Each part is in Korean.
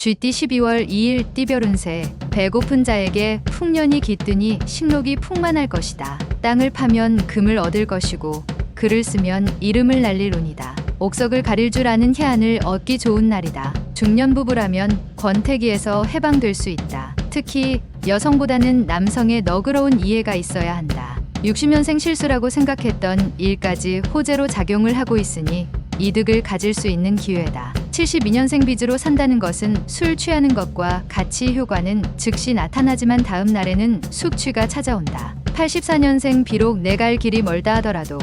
쥐띠 12월 2일 띠별 운세. 배고픈 자에게 풍년이 깃드니 식록이 풍만할 것이다. 땅을 파면 금을 얻을 것이고 글을 쓰면 이름을 날릴 운이다. 옥석을 가릴 줄 아는 희한을 얻기 좋은 날이다. 중년 부부라면 권태기에서 해방될 수 있다. 특히 여성보다는 남성의 너그러운 이해가 있어야 한다. 60년생 실수라고 생각했던 일까지 호재로 작용을 하고 있으니 이득을 가질 수 있는 기회다. 72년생 빚으로 산다는 것은 술 취하는 것과 같이 효과는 즉시 나타나지만 다음 날에는 숙취가 찾아온다. 84년생 비록 내 갈 길이 멀다 하더라도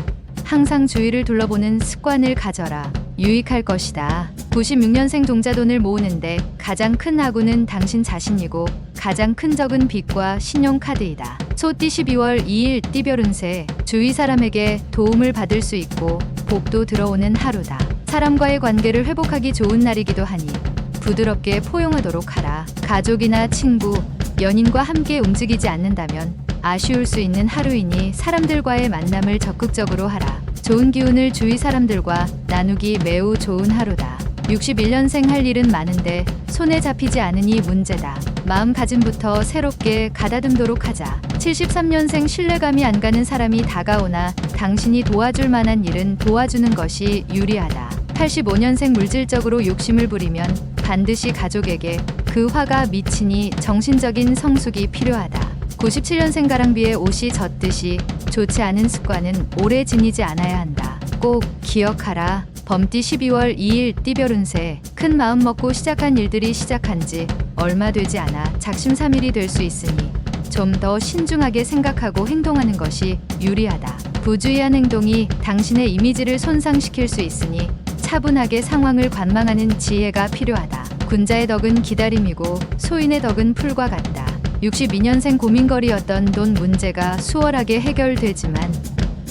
항상 주위를 둘러보는 습관을 가져라. 유익할 것이다. 96년생 동자돈을 모으는데 가장 큰 하구는 당신 자신이고 가장 큰 적은 빚과 신용카드이다. 소띠 12월 2일 띠별 운세. 주위 사람에게 도움을 받을 수 있고 복도 들어오는 하루다. 사람과의 관계를 회복하기 좋은 날이기도 하니 부드럽게 포용하도록 하라. 가족이나 친구, 연인과 함께 움직이지 않는다면 아쉬울 수 있는 하루이니 사람들과의 만남을 적극적으로 하라. 좋은 기운을 주위 사람들과 나누기 매우 좋은 하루다. 61년생 할 일은 많은데 손에 잡히지 않으니 문제다. 마음가짐부터 새롭게 가다듬도록 하자. 73년생 신뢰감이 안 가는 사람이 다가오나 당신이 도와줄 만한 일은 도와주는 것이 유리하다. 85년생 물질적으로 욕심을 부리면 반드시 가족에게 그 화가 미치니 정신적인 성숙이 필요하다. 97년생 가랑비에 옷이 젖듯이 좋지 않은 습관은 오래 지니지 않아야 한다. 꼭 기억하라. 범띠 12월 2일 띠별 운세. 큰 마음 먹고 시작한 일들이 시작한 지 얼마 되지 않아 작심삼일이 될 수 있으니 좀 더 신중하게 생각하고 행동하는 것이 유리하다. 부주의한 행동이 당신의 이미지를 손상시킬 수 있으니 차분하게 상황을 관망하는 지혜가 필요하다. 군자의 덕은 기다림이고 소인의 덕은 풀과 같다. 62년생 고민거리였던 돈 문제가 수월하게 해결되지만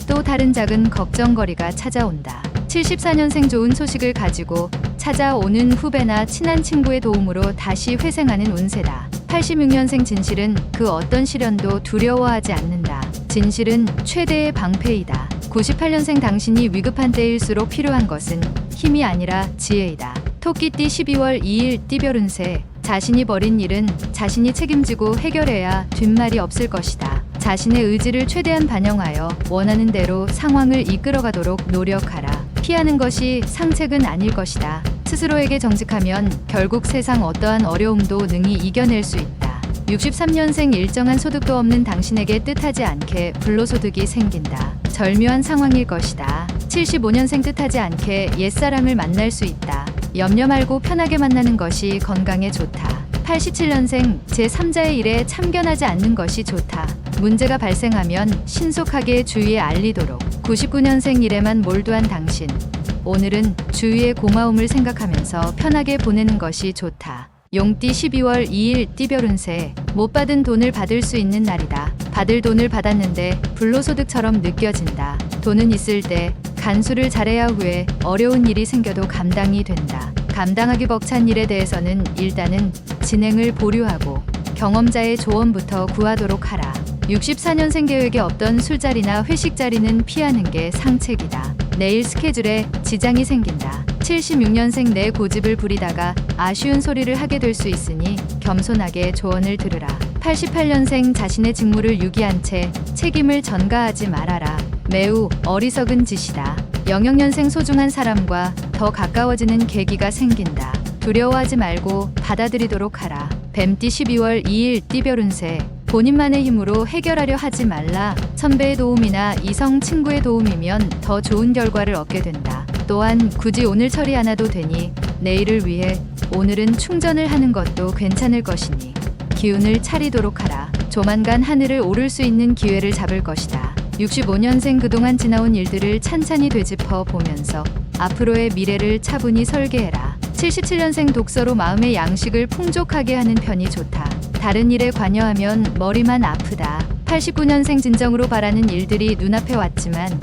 또 다른 작은 걱정거리가 찾아온다. 74년생 좋은 소식을 가지고 찾아오는 후배나 친한 친구의 도움으로 다시 회생하는 운세다. 86년생 진실은 그 어떤 시련도 두려워하지 않는다. 진실은 최대의 방패이다. 98년생 당신이 위급한 때일수록 필요한 것은 힘이 아니라 지혜이다. 토끼띠 12월 2일 띠별 운세. 자신이 벌인 일은 자신이 책임지고 해결해야 뒷말이 없을 것이다. 자신의 의지를 최대한 반영하여 원하는 대로 상황을 이끌어가도록 노력하라. 피하는 것이 상책은 아닐 것이다. 스스로에게 정직하면 결국 세상 어떠한 어려움도 능히 이겨낼 수 있다. 63년생 일정한 소득도 없는 당신에게 뜻하지 않게 불로소득이 생긴다. 절묘한 상황일 것이다. 75년생 뜻하지 않게 옛사랑을 만날 수 있다. 염려 말고 편하게 만나는 것이 건강에 좋다. 87년생 제3자의 일에 참견하지 않는 것이 좋다. 문제가 발생하면 신속하게 주위에 알리도록. 99년생 일에만 몰두한 당신. 오늘은 주위의 고마움을 생각하면서 편하게 보내는 것이 좋다. 용띠 12월 2일 띠별 운세. 못 받은 돈을 받을 수 있는 날이다. 받을 돈을 받았는데 불로소득처럼 느껴진다. 돈은 있을 때 간수를 잘해야 후에 어려운 일이 생겨도 감당이 된다. 감당하기 벅찬 일에 대해서는 일단은 진행을 보류하고 경험자의 조언부터 구하도록 하라. 64년생 계획에 없던 술자리나 회식 자리는 피하는 게 상책이다. 내일 스케줄에 지장이 생긴다. 76년생 내 고집을 부리다가 아쉬운 소리를 하게 될 수 있으니 겸손하게 조언을 들으라. 88년생 자신의 직무를 유기한 채 책임을 전가하지 말아라. 매우 어리석은 짓이다. 00년생 소중한 사람과 더 가까워지는 계기가 생긴다. 두려워하지 말고 받아들이도록 하라. 뱀띠 12월 2일 띠별 운세. 본인만의 힘으로 해결하려 하지 말라. 선배의 도움이나 이성 친구의 도움이면 더 좋은 결과를 얻게 된다. 또한 굳이 오늘 처리 안 해도 되니 내일을 위해 오늘은 충전을 하는 것도 괜찮을 것이니 기운을 차리도록 하라. 조만간 하늘을 오를 수 있는 기회를 잡을 것이다. 65년생 그동안 지나온 일들을 찬찬히 되짚어 보면서 앞으로의 미래를 차분히 설계해라. 77년생 독서로 마음의 양식을 풍족하게 하는 편이 좋다. 다른 일에 관여하면 머리만 아프다. 89년생 진정으로 바라는 일들이 눈앞에 왔지만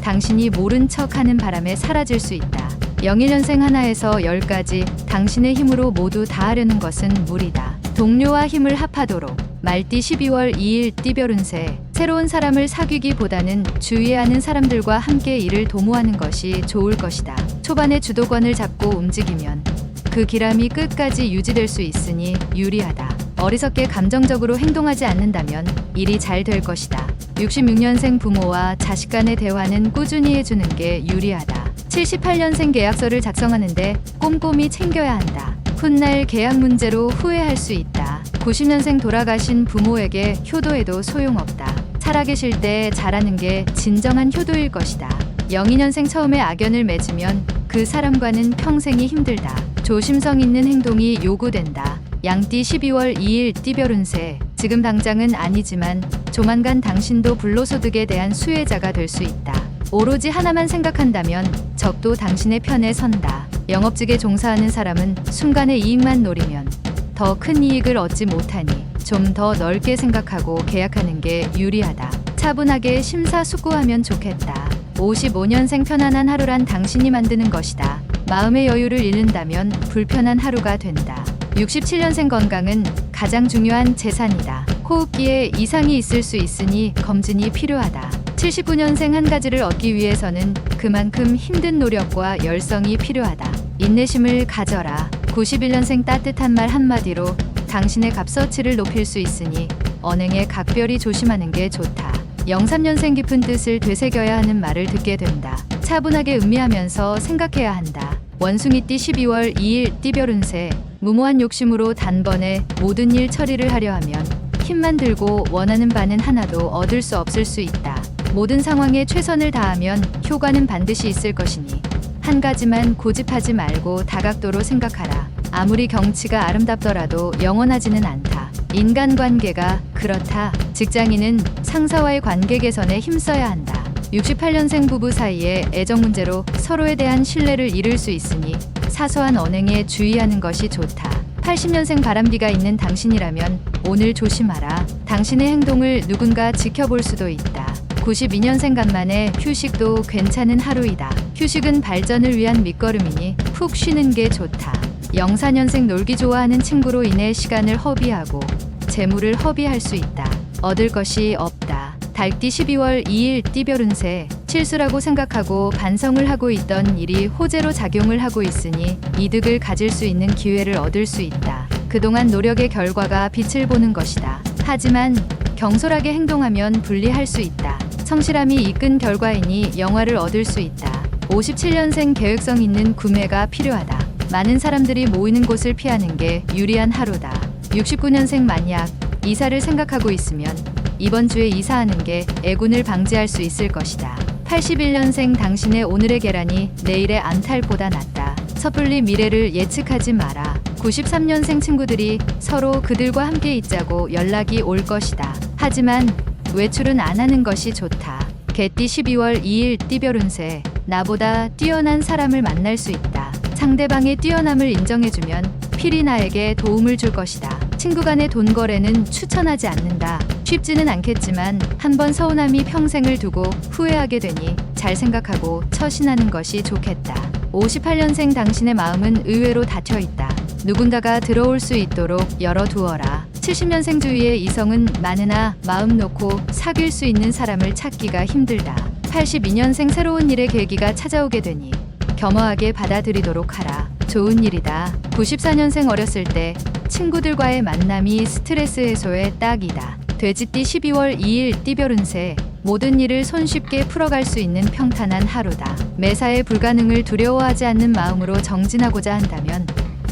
당신이 모른 척하는 바람에 사라질 수 있다. 01년생 하나에서 10까지 당신의 힘으로 모두 다 하려는 것은 무리다. 동료와 힘을 합하도록. 말띠 12월 2일 띠별 운세. 새로운 사람을 사귀기보다는 주위에 아는 사람들과 함께 일을 도모하는 것이 좋을 것이다. 초반에 주도권을 잡고 움직이면 그 기람이 끝까지 유지될 수 있으니 유리하다. 어리석게 감정적으로 행동하지 않는다면 일이 잘 될 것이다. 66년생 부모와 자식 간의 대화는 꾸준히 해주는 게 유리하다. 78년생 계약서를 작성하는데 꼼꼼히 챙겨야 한다. 훗날 계약 문제로 후회할 수 있다. 90년생 돌아가신 부모에게 효도해도 소용없다. 살아계실 때 잘하는 게 진정한 효도일 것이다. 02년생 처음에 악연을 맺으면 그 사람과는 평생이 힘들다. 조심성 있는 행동이 요구된다. 양띠 12월 2일 띠별운세. 지금 당장은 아니지만 조만간 당신도 불로소득에 대한 수혜자가 될 수 있다. 오로지 하나만 생각한다면 적도 당신의 편에 선다. 영업직에 종사하는 사람은 순간의 이익만 노리면 더 큰 이익을 얻지 못하니 좀 더 넓게 생각하고 계약하는 게 유리하다. 차분하게 심사숙고하면 좋겠다. 55년생 편안한 하루란 당신이 만드는 것이다. 마음의 여유를 잃는다면 불편한 하루가 된다. 67년생 건강은 가장 중요한 재산이다. 호흡기에 이상이 있을 수 있으니 검진이 필요하다. 79년생 한 가지를 얻기 위해서는 그만큼 힘든 노력과 열성이 필요하다. 인내심을 가져라. 91년생 따뜻한 말 한마디로 당신의 값어치를 높일 수 있으니 언행에 각별히 조심하는 게 좋다. 03년생 깊은 뜻을 되새겨야 하는 말을 듣게 된다. 차분하게 음미하면서 생각해야 한다. 원숭이띠 12월 2일 띠별운세. 무모한 욕심으로 단번에 모든 일 처리를 하려 하면 힘만 들고 원하는 바는 하나도 얻을 수 없을 수 있다. 모든 상황에 최선을 다하면 효과는 반드시 있을 것이니 한 가지만 고집하지 말고 다각도로 생각하라. 아무리 경치가 아름답더라도 영원하지는 않다. 인간관계가 그렇다. 직장인은 상사와의 관계 개선에 힘써야 한다. 68년생 부부 사이에 애정 문제로 서로에 대한 신뢰를 잃을 수 있으니 사소한 언행에 주의하는 것이 좋다. 80년생 바람기가 있는 당신이라면 오늘 조심하라. 당신의 행동을 누군가 지켜볼 수도 있다. 92년생 간만에 휴식도 괜찮은 하루이다. 휴식은 발전을 위한 밑거름이니 푹 쉬는 게 좋다. 04년생 놀기 좋아하는 친구로 인해 시간을 허비하고 재물을 허비할 수 있다. 얻을 것이 없다. 달띠 12월 2일 띠별운세. 실수라고 생각하고 반성을 하고 있던 일이 호재로 작용을 하고 있으니 이득을 가질 수 있는 기회를 얻을 수 있다. 그동안 노력의 결과가 빛을 보는 것이다. 하지만 경솔하게 행동하면 불리할 수 있다. 성실함이 이끈 결과이니 영화를 얻을 수 있다. 57년생 계획성 있는 구매가 필요하다. 많은 사람들이 모이는 곳을 피하는 게 유리한 하루다. 69년생 만약 이사를 생각하고 있으면 이번 주에 이사하는 게 애군을 방지할 수 있을 것이다. 81년생 당신의 오늘의 계란이 내일의 안탈보다 낫다. 섣불리 미래를 예측하지 마라. 93년생 친구들이 서로 그들과 함께 있자고 연락이 올 것이다. 하지만 외출은 안 하는 것이 좋다. 개띠 12월 2일 띠별운세. 나보다 뛰어난 사람을 만날 수 있다. 상대방의 뛰어남을 인정해주면 필히 나에게 도움을 줄 것이다. 친구 간의 돈 거래는 추천하지 않는다. 쉽지는 않겠지만 한번 서운함이 평생을 두고 후회하게 되니 잘 생각하고 처신하는 것이 좋겠다. 58년생 당신의 마음은 의외로 닫혀 있다. 누군가가 들어올 수 있도록 열어두어라. 70년생 주위의 이성은 많으나 마음 놓고 사귈 수 있는 사람을 찾기가 힘들다. 82년생 새로운 일의 계기가 찾아오게 되니 겸허하게 받아들이도록 하라. 좋은 일이다. 94년생 어렸을 때 친구들과의 만남이 스트레스 해소에 딱이다. 돼지띠 12월 2일 띠별운세. 모든 일을 손쉽게 풀어갈 수 있는 평탄한 하루다. 매사에 불가능을 두려워하지 않는 마음으로 정진하고자 한다면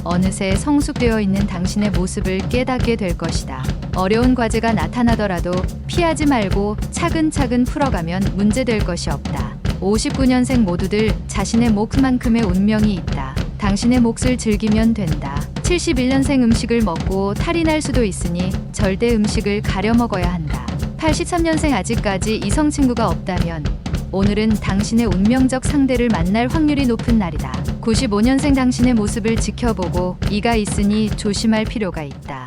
어느새 성숙되어 있는 당신의 모습을 깨닫게 될 것이다. 어려운 과제가 나타나더라도 피하지 말고 차근차근 풀어가면 문제될 것이 없다. 59년생 모두들 자신의 몫만큼의 운명이 있다. 당신의 몫을 즐기면 된다. 71년생 음식을 먹고 탈이 날 수도 있으니 절대 음식을 가려 먹어야 한다. 83년생 아직까지 이성 친구가 없다면 오늘은 당신의 운명적 상대를 만날 확률이 높은 날이다. 95년생 당신의 모습을 지켜보고 이가 있으니 조심할 필요가 있다.